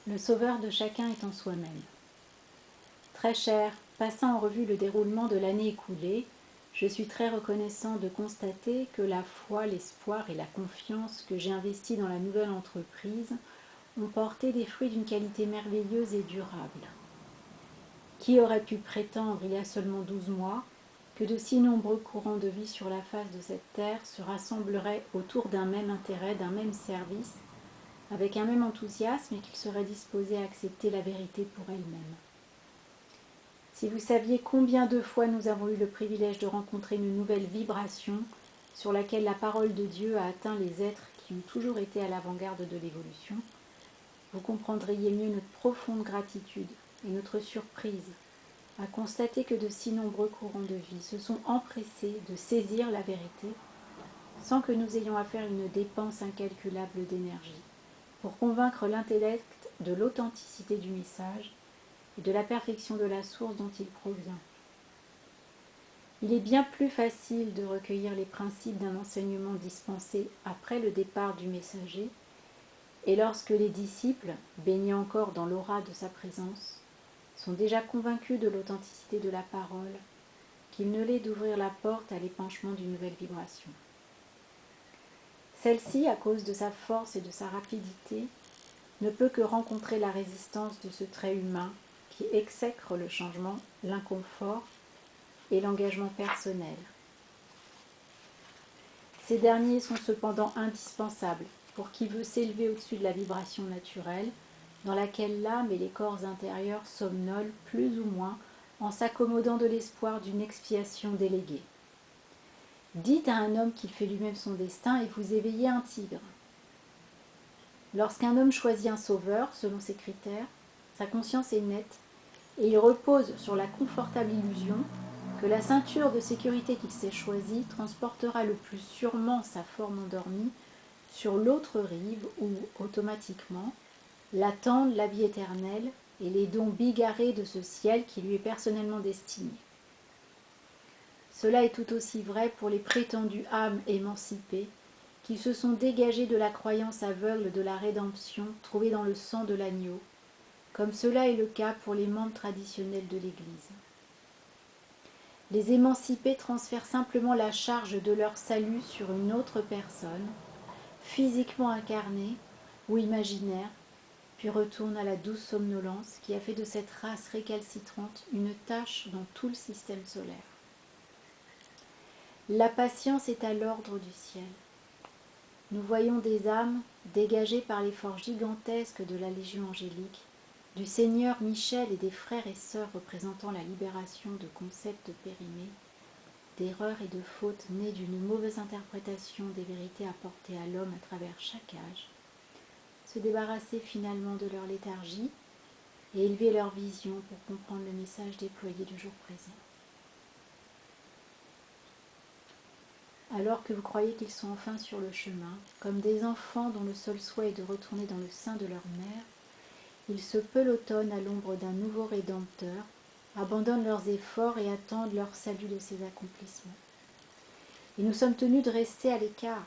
Le sauveur de chacun est en soi-même. Très cher, passant en revue le déroulement de l'année écoulée, je suis très reconnaissant de constater que la foi, l'espoir et la confiance que j'ai investis dans la nouvelle entreprise ont porté des fruits d'une qualité merveilleuse et durable. Qui aurait pu prétendre, il y a seulement 12 mois, que de si nombreux courants de vie sur la face de cette terre se rassembleraient autour d'un même intérêt, d'un même service, avec un même enthousiasme et qu'ils seraient disposés à accepter la vérité pour elle-même. Si vous saviez combien de fois nous avons eu le privilège de rencontrer une nouvelle vibration sur laquelle la parole de Dieu a atteint les êtres qui ont toujours été à l'avant-garde de l'évolution, vous comprendriez mieux notre profonde gratitude et notre surprise à constater que de si nombreux courants de vie se sont empressés de saisir la vérité sans que nous ayons à faire une dépense incalculable d'énergie pour convaincre l'intellect de l'authenticité du message et de la perfection de la source dont il provient. Il est bien plus facile de recueillir les principes d'un enseignement dispensé après le départ du messager, et lorsque les disciples, baignés encore dans l'aura de sa présence, sont déjà convaincus de l'authenticité de la parole, qu'il ne l'est d'ouvrir la porte à l'épanchement d'une nouvelle vibration. Celle-ci, à cause de sa force et de sa rapidité, ne peut que rencontrer la résistance de ce trait humain qui exècre le changement, l'inconfort et l'engagement personnel. Ces derniers sont cependant indispensables pour qui veut s'élever au-dessus de la vibration naturelle, dans laquelle l'âme et les corps intérieurs somnolent plus ou moins en s'accommodant de l'espoir d'une expiation déléguée. Dites à un homme qu'il fait lui-même son destin et vous éveillez un tigre. Lorsqu'un homme choisit un sauveur, selon ses critères, sa conscience est nette et il repose sur la confortable illusion que la ceinture de sécurité qu'il s'est choisie transportera le plus sûrement sa forme endormie sur l'autre rive où, automatiquement, l'attendent la vie éternelle et les dons bigarrés de ce ciel qui lui est personnellement destiné. Cela est tout aussi vrai pour les prétendues âmes émancipées qui se sont dégagées de la croyance aveugle de la rédemption trouvée dans le sang de l'agneau, comme cela est le cas pour les membres traditionnels de l'Église. Les émancipés transfèrent simplement la charge de leur salut sur une autre personne, physiquement incarnée ou imaginaire, puis retournent à la douce somnolence qui a fait de cette race récalcitrante une tache dans tout le système solaire. La patience est à l'ordre du ciel. Nous voyons des âmes dégagées par l'effort gigantesque de la Légion angélique, du Seigneur Michel et des frères et sœurs représentant la libération de concepts périmés, d'erreurs et de fautes nées d'une mauvaise interprétation des vérités apportées à l'homme à travers chaque âge, se débarrasser finalement de leur léthargie et élever leur vision pour comprendre le message déployé du jour présent. Alors que vous croyez qu'ils sont enfin sur le chemin, comme des enfants dont le seul souhait est de retourner dans le sein de leur mère, ils se pelotonnent à l'ombre d'un nouveau Rédempteur, abandonnent leurs efforts et attendent leur salut de ses accomplissements. Et nous sommes tenus de rester à l'écart.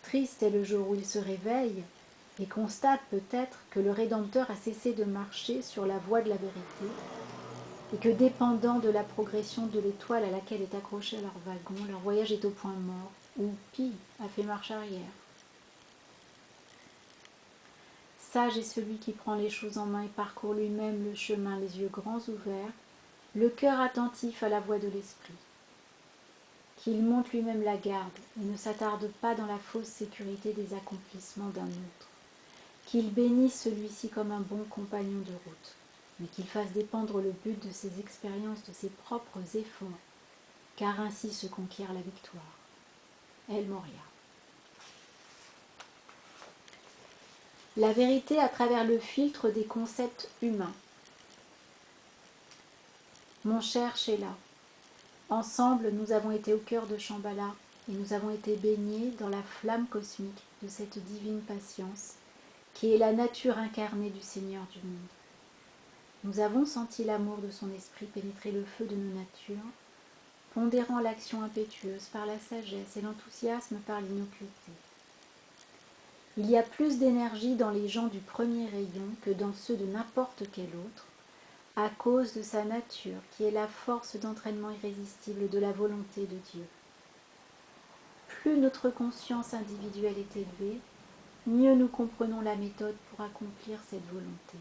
Triste est le jour où ils se réveillent et constatent peut-être que le Rédempteur a cessé de marcher sur la voie de la vérité et que dépendant de la progression de l'étoile à laquelle est accroché leur wagon, leur voyage est au point mort, ou pis, a fait marche arrière. Sage est celui qui prend les choses en main et parcourt lui-même le chemin, les yeux grands ouverts, le cœur attentif à la voix de l'esprit. Qu'il monte lui-même la garde et ne s'attarde pas dans la fausse sécurité des accomplissements d'un autre. Qu'il bénisse celui-ci comme un bon compagnon de route, mais qu'il fasse dépendre le but de ses expériences de ses propres efforts, car ainsi se conquiert la victoire. El Morya. La vérité à travers le filtre des concepts humains. Mon cher Sheila, ensemble nous avons été au cœur de Shambhala et nous avons été baignés dans la flamme cosmique de cette divine patience qui est la nature incarnée du Seigneur du monde. Nous avons senti l'amour de son esprit pénétrer le feu de nos natures, pondérant l'action impétueuse par la sagesse et l'enthousiasme par l'innocuité. Il y a plus d'énergie dans les gens du premier rayon que dans ceux de n'importe quel autre, à cause de sa nature, qui est la force d'entraînement irrésistible de la volonté de Dieu. Plus notre conscience individuelle est élevée, mieux nous comprenons la méthode pour accomplir cette volonté,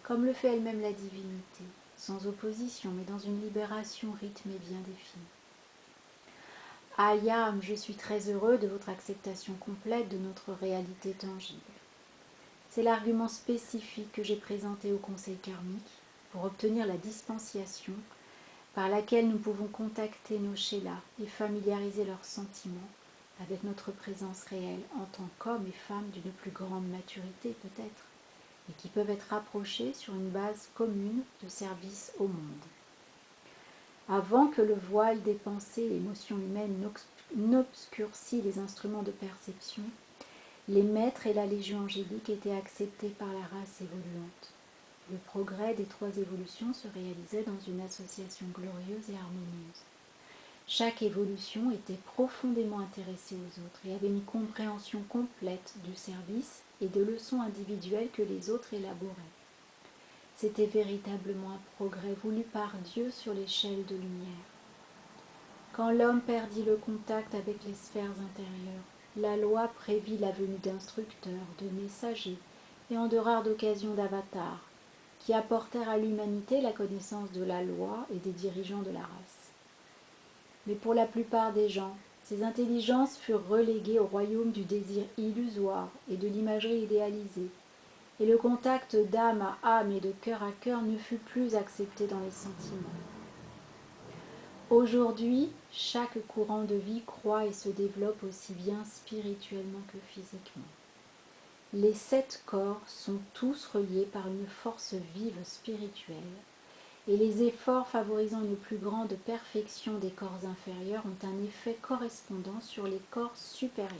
comme le fait elle-même la divinité, sans opposition, mais dans une libération rythmée bien définie. Ayam, je suis très heureux de votre acceptation complète de notre réalité tangible. C'est l'argument spécifique que j'ai présenté au conseil karmique pour obtenir la dispensation par laquelle nous pouvons contacter nos Shélas et familiariser leurs sentiments avec notre présence réelle en tant qu'hommes et femmes d'une plus grande maturité peut-être, et qui peuvent être rapprochés sur une base commune de service au monde. Avant que le voile des pensées et émotions humaines n'obscurcit les instruments de perception, les maîtres et la légion angélique étaient acceptés par la race évoluante. Le progrès des trois évolutions se réalisait dans une association glorieuse et harmonieuse. Chaque évolution était profondément intéressée aux autres et avait une compréhension complète du service et de leçons individuelles que les autres élaboraient. C'était véritablement un progrès voulu par Dieu sur l'échelle de lumière. Quand l'homme perdit le contact avec les sphères intérieures, la loi prévit la venue d'instructeurs, de messagers et en de rares occasions d'avatars, qui apportèrent à l'humanité la connaissance de la loi et des dirigeants de la race. Mais pour la plupart des gens, ces intelligences furent reléguées au royaume du désir illusoire et de l'imagerie idéalisée, et le contact d'âme à âme et de cœur à cœur ne fut plus accepté dans les sentiments. Aujourd'hui, chaque courant de vie croît et se développe aussi bien spirituellement que physiquement. Les 7 corps sont tous reliés par une force vive spirituelle, et les efforts favorisant une plus grande perfection des corps inférieurs ont un effet correspondant sur les corps supérieurs.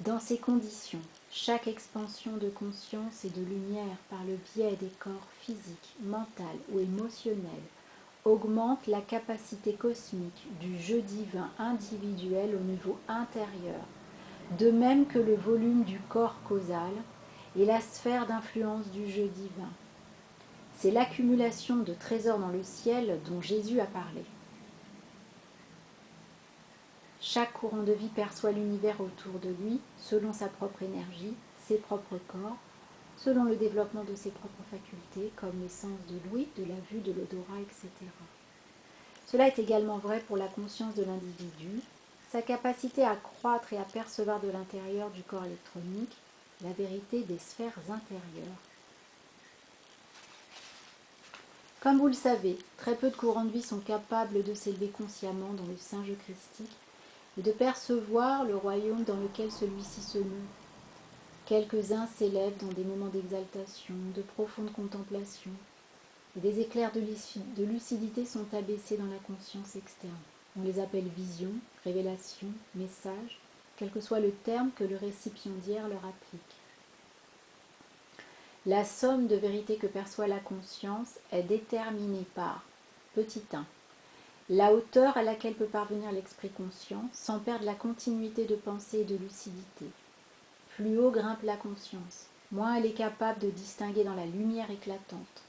Dans ces conditions, chaque expansion de conscience et de lumière par le biais des corps physiques, mental ou émotionnels augmente la capacité cosmique du jeu divin individuel au niveau intérieur, de même que le volume du corps causal et la sphère d'influence du jeu divin. C'est l'accumulation de trésors dans le ciel dont Jésus a parlé. Chaque courant de vie perçoit l'univers autour de lui selon sa propre énergie, ses propres corps, selon le développement de ses propres facultés, comme les sens de l'ouïe, de la vue, de l'odorat, etc. Cela est également vrai pour la conscience de l'individu, sa capacité à croître et à percevoir de l'intérieur du corps électronique la vérité des sphères intérieures. Comme vous le savez, très peu de courants de vie sont capables de s'élever consciemment dans le Saint jeu christique et de percevoir le royaume dans lequel celui-ci se noue. Quelques-uns s'élèvent dans des moments d'exaltation, de profonde contemplation, et des éclairs de lucidité sont abaissés dans la conscience externe. On les appelle visions, révélations, messages, quel que soit le terme que le récipiendaire leur applique. La somme de vérité que perçoit la conscience est déterminée par, petit 1, la hauteur à laquelle peut parvenir l'esprit conscient sans perdre la continuité de pensée et de lucidité. Plus haut grimpe la conscience, moins elle est capable de distinguer dans la lumière éclatante.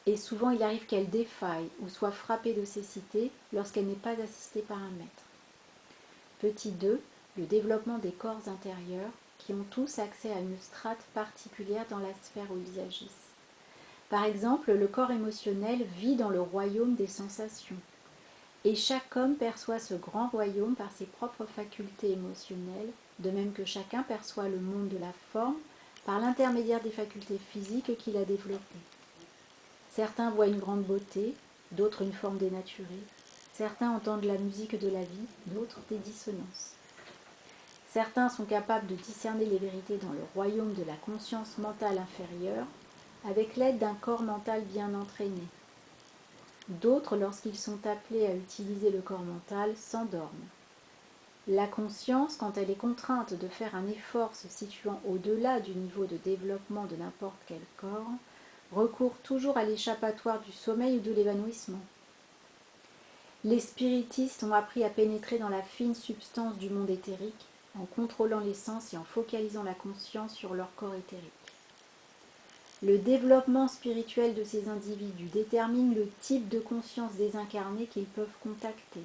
Et souvent il arrive qu'elle défaille ou soit frappée de cécité lorsqu'elle n'est pas assistée par un maître. Petit 2, le développement des corps intérieurs qui ont tous accès à une strate particulière dans la sphère où ils agissent. Par exemple, le corps émotionnel vit dans le royaume des sensations. Et chaque homme perçoit ce grand royaume par ses propres facultés émotionnelles, de même que chacun perçoit le monde de la forme par l'intermédiaire des facultés physiques qu'il a développées. Certains voient une grande beauté, d'autres une forme dénaturée. Certains entendent la musique de la vie, d'autres des dissonances. Certains sont capables de discerner les vérités dans le royaume de la conscience mentale inférieure avec l'aide d'un corps mental bien entraîné. D'autres, lorsqu'ils sont appelés à utiliser le corps mental, s'endorment. La conscience, quand elle est contrainte de faire un effort se situant au-delà du niveau de développement de n'importe quel corps, recourt toujours à l'échappatoire du sommeil ou de l'évanouissement. Les spiritistes ont appris à pénétrer dans la fine substance du monde éthérique en contrôlant les sens et en focalisant la conscience sur leur corps éthérique. Le développement spirituel de ces individus détermine le type de conscience désincarnée qu'ils peuvent contacter.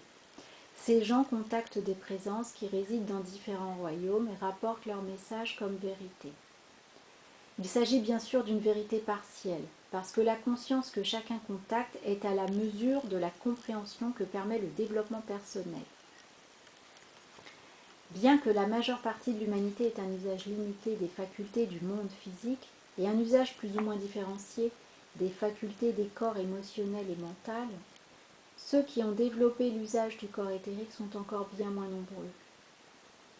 Ces gens contactent des présences qui résident dans différents royaumes et rapportent leur message comme vérité. Il s'agit bien sûr d'une vérité partielle, parce que la conscience que chacun contacte est à la mesure de la compréhension que permet le développement personnel. Bien que la majeure partie de l'humanité ait un usage limité des facultés du monde physique et un usage plus ou moins différencié des facultés des corps émotionnels et mentaux, ceux qui ont développé l'usage du corps éthérique sont encore bien moins nombreux.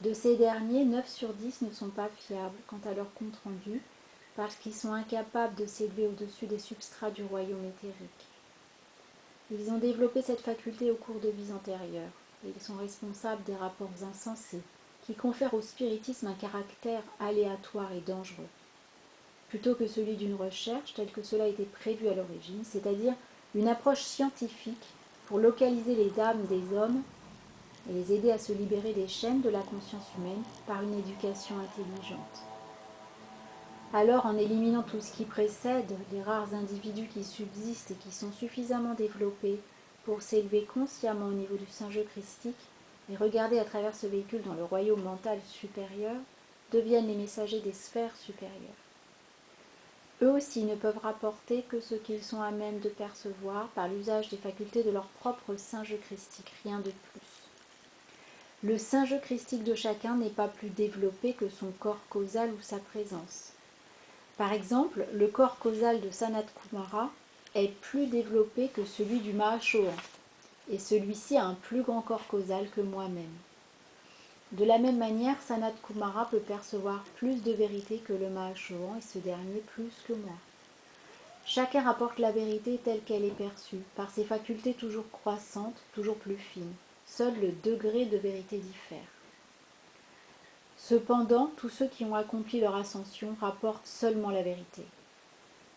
De ces derniers, 9 sur 10 ne sont pas fiables quant à leur compte rendu, parce qu'ils sont incapables de s'élever au-dessus des substrats du royaume éthérique. Ils ont développé cette faculté au cours de vies antérieures, et ils sont responsables des rapports insensés, qui confèrent au spiritisme un caractère aléatoire et dangereux, plutôt que celui d'une recherche telle que cela a été prévu à l'origine, c'est-à-dire une approche scientifique pour localiser les âmes des hommes et les aider à se libérer des chaînes de la conscience humaine par une éducation intelligente. Alors, en éliminant tout ce qui précède, les rares individus qui subsistent et qui sont suffisamment développés pour s'élever consciemment au niveau du Saint-Jeu christique et regarder à travers ce véhicule dans le royaume mental supérieur, deviennent les messagers des sphères supérieures. Eux aussi ne peuvent rapporter que ce qu'ils sont à même de percevoir par l'usage des facultés de leur propre Saint-Jeu christique, rien de plus. Le Saint-Jeu christique de chacun n'est pas plus développé que son corps causal ou sa présence. Par exemple, le corps causal de Sanat Kumara est plus développé que celui du Mahashohan, et celui-ci a un plus grand corps causal que moi-même. De la même manière, Sanat Kumara peut percevoir plus de vérité que le Mahashohan, et ce dernier plus que moi. Chacun rapporte la vérité telle qu'elle est perçue, par ses facultés toujours croissantes, toujours plus fines. Seul le degré de vérité diffère. Cependant, tous ceux qui ont accompli leur ascension rapportent seulement la vérité.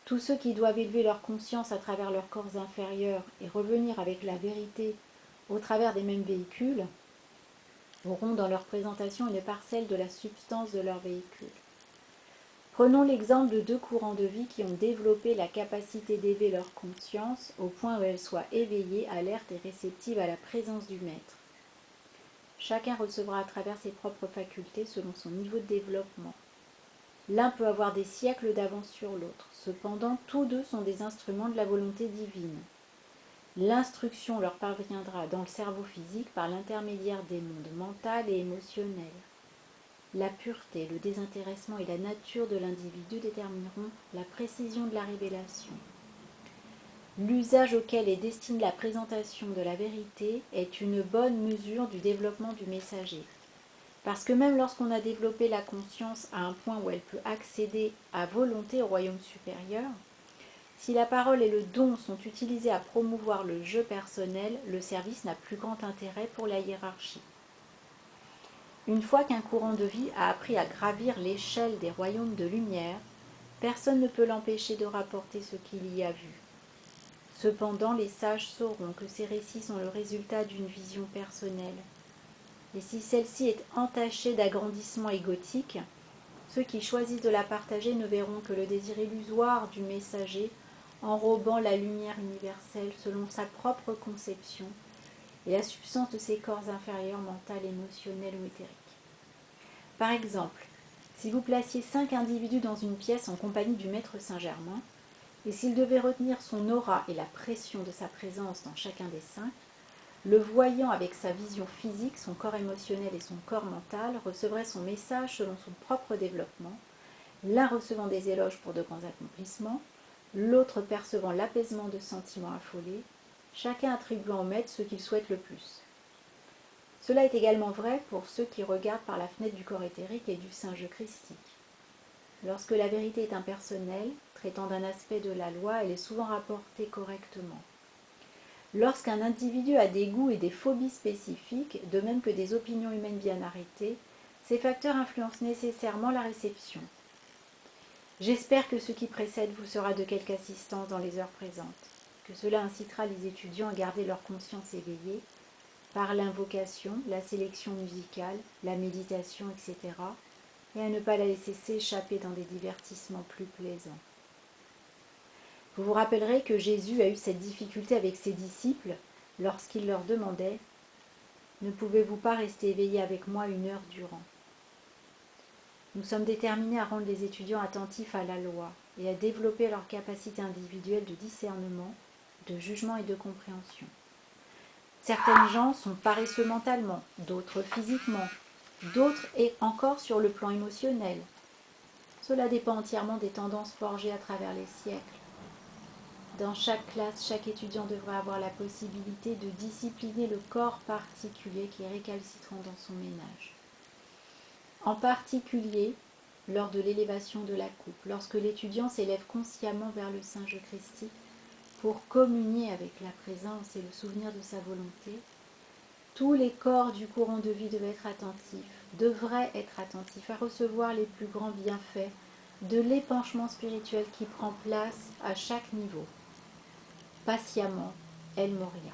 Tous ceux qui doivent élever leur conscience à travers leurs corps inférieurs et revenir avec la vérité au travers des mêmes véhicules auront dans leur présentation une parcelle de la substance de leur véhicule. Prenons l'exemple de 2 courants de vie qui ont développé la capacité d'élever leur conscience au point où elle soit éveillée, alerte et réceptive à la présence du Maître. Chacun recevra à travers ses propres facultés selon son niveau de développement. L'un peut avoir des siècles d'avance sur l'autre. Cependant, tous deux sont des instruments de la volonté divine. L'instruction leur parviendra dans le cerveau physique par l'intermédiaire des mondes mental et émotionnel. La pureté, le désintéressement et la nature de l'individu détermineront la précision de la révélation. L'usage auquel est destinée la présentation de la vérité est une bonne mesure du développement du messager. Parce que même lorsqu'on a développé la conscience à un point où elle peut accéder à volonté au royaume supérieur, si la parole et le don sont utilisés à promouvoir le jeu personnel, le service n'a plus grand intérêt pour la hiérarchie. Une fois qu'un courant de vie a appris à gravir l'échelle des royaumes de lumière, personne ne peut l'empêcher de rapporter ce qu'il y a vu. Cependant, les sages sauront que ces récits sont le résultat d'une vision personnelle. Et si celle-ci est entachée d'agrandissement égotique, ceux qui choisissent de la partager ne verront que le désir illusoire du messager enrobant la lumière universelle selon sa propre conception et la substance de ses corps inférieurs, mental, émotionnel ou éthérique. Par exemple, si vous placiez 5 individus dans une pièce en compagnie du Maître Saint-Germain, et s'ils devaient retenir son aura et la pression de sa présence dans chacun des 5, le voyant avec sa vision physique, son corps émotionnel et son corps mental recevrait son message selon son propre développement, l'un recevant des éloges pour de grands accomplissements, l'autre percevant l'apaisement de sentiments affolés, chacun attribuant au maître ce qu'il souhaite le plus. Cela est également vrai pour ceux qui regardent par la fenêtre du corps éthérique et du Saint-Jeu christique. Lorsque la vérité est impersonnelle, traitant d'un aspect de la loi, elle est souvent rapportée correctement. Lorsqu'un individu a des goûts et des phobies spécifiques, de même que des opinions humaines bien arrêtées, ces facteurs influencent nécessairement la réception. J'espère que ce qui précède vous sera de quelque assistance dans les heures présentes, que cela incitera les étudiants à garder leur conscience éveillée, par l'invocation, la sélection musicale, la méditation, etc., et à ne pas la laisser s'échapper dans des divertissements plus plaisants. Vous vous rappellerez que Jésus a eu cette difficulté avec ses disciples lorsqu'il leur demandait « Ne pouvez-vous pas rester éveillés avec moi 1 heure durant ?» Nous sommes déterminés à rendre les étudiants attentifs à la loi et à développer leur capacité individuelle de discernement, de jugement et de compréhension. Certaines gens sont paresseux mentalement, d'autres physiquement, d'autres et encore sur le plan émotionnel. Cela dépend entièrement des tendances forgées à travers les siècles. Dans chaque classe, chaque étudiant devrait avoir la possibilité de discipliner le corps particulier qui est récalcitrant dans son ménage. En particulier, lors de l'élévation de la coupe, lorsque l'étudiant s'élève consciemment vers le singe christique pour communier avec la présence et le souvenir de sa volonté, tous les corps du courant de vie devraient être attentifs à recevoir les plus grands bienfaits de l'épanchement spirituel qui prend place à chaque niveau. Patiemment, El Moria.